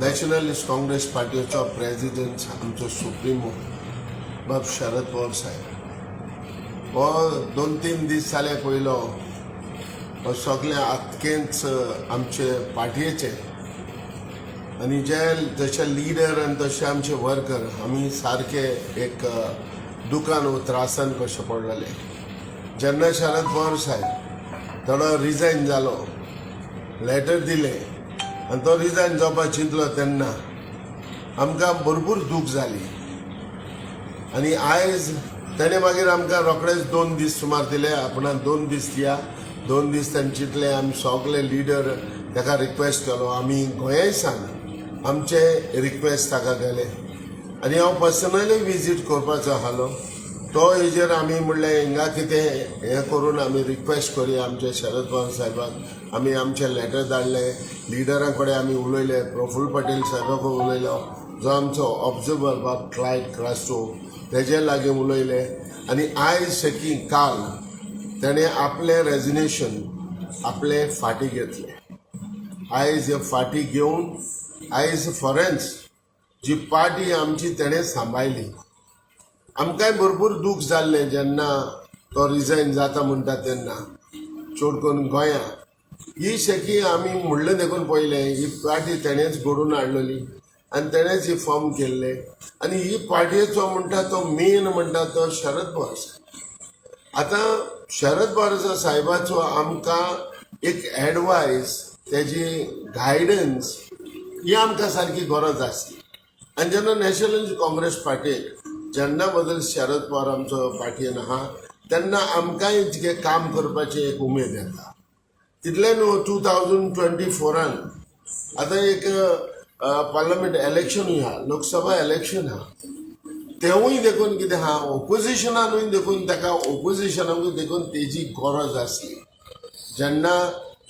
nationalist Congress पार्टीचो president आमचो supremo बाब शरद पवार साहेब हो 2-3 दीस जाले पयलो हो सगळे आतकेच आमचे पार्टयेचे आनी जे जशे लिडर आनी तशे आमचे वर्कर आमी सारखे एक दुकान व त्रासान कशे पडलेले जेन्ना शरद पवार साहेब थोडो रिजायन जालो लेटर दिले आनी तो रिजायन जावपाक चिंतलो तेन्ना आमकां भरपूर दूख जाली आनी आयज ताणें मागीर आमकां रोखडेच 2 दीस सुमार दिले आपणाक 2 दीस दिया 2 दीस ताणें चिंतले आमी सगळे लिडर ताका रिक्वेस्ट केलो आमी गोंयासान आमचे रिक्वेस्ट ताका केले आनी हांव पर्सनली विजीट करपाचो आसलो तो हेजेर आमी म्हणलें हिंगा कितें हें करून आमी रिक्वेस्ट करुया आमचे शरद पवार साहेबाक आमी आमचे लेटर धाडले लिडरां कडेन आमी उलयले प्रफुल्ल पटेल साहेबाक उलयलो जो आमचो ऑब्जर्वर बाब क्लायड क्रास्टो तेजे लागीं उलयले आनी आयज शेकी काल ताणें आपलें रेजिग्नेशन आपले फाटी घेतले आयज हे फाटी घेवन आयज फॉरेन्स जी पार्टी आमची तेणें सांबाळली आमकांय भरपूर दूख जाल्लें जेन्ना तो रिजायन जाता म्हणटा तेन्ना चड करून गोंया ही शेकी आमी म्हणलें देखून पयलें ही पार्टी तेणेंच घडोवन हाडलेली आनी तेणेंच ही फॉर्म केल्ले आनी ही पार्टयेचो म्हणटा तो मेन म्हणटा तो शरद पवार साहेब आतां शरद पवार साहेबाचो आमकां एक एडवायस तेजी गायडन्स ही आमकां सारकी गरज आसली आनी जेन्ना नॅशनलिस्ट काँग्रेस पार्टीक जेन्ना बदल शरद पवार आमचो पार्टयेन आहा तेन्ना आमकांय तितकें काम करपाची एक उमेद येता तितलें न्हू 2024 आतां एक पार्लमेंट इलेक्शनूय आहा लोकसभा इलेक्शन आहा तेवूय देखून कितें आहा ओपोजिशनानूय देखून ताका ओपोजिशनाकूय देखून तेजी गरज आसली जेन्ना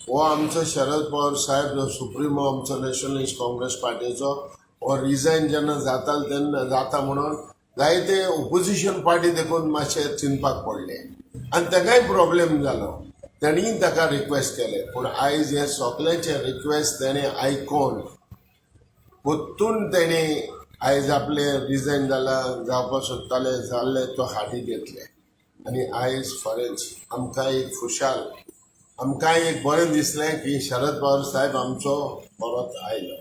हो आमचो शरद पवार साहेब जो सुप्रिमो आमचो नॅशनलिस्ट काँग्रेस पार्टीचो हो रिजायन जेन्ना जाता तेन्ना जाता म्हणून जायते ओपोजिशन पार्टी देखून मातशे चिंतपाक पडले आनी ताकाय प्रॉब्लेम जालो तेणीय ताका रिक्वेस्ट केले पूण आयज हे सगळ्याचे रिक्वेस्ट तेणें आयकोन परतून तेणें आयज आपले रिजायन जावपाक सोदताले जाल्ले तो हाती घेतले आनी आयज फॉरेन्स आमकां एक खुशाल आमकां एक बरें दिसलें की शरद पवार साहेब आमचो परत आयलो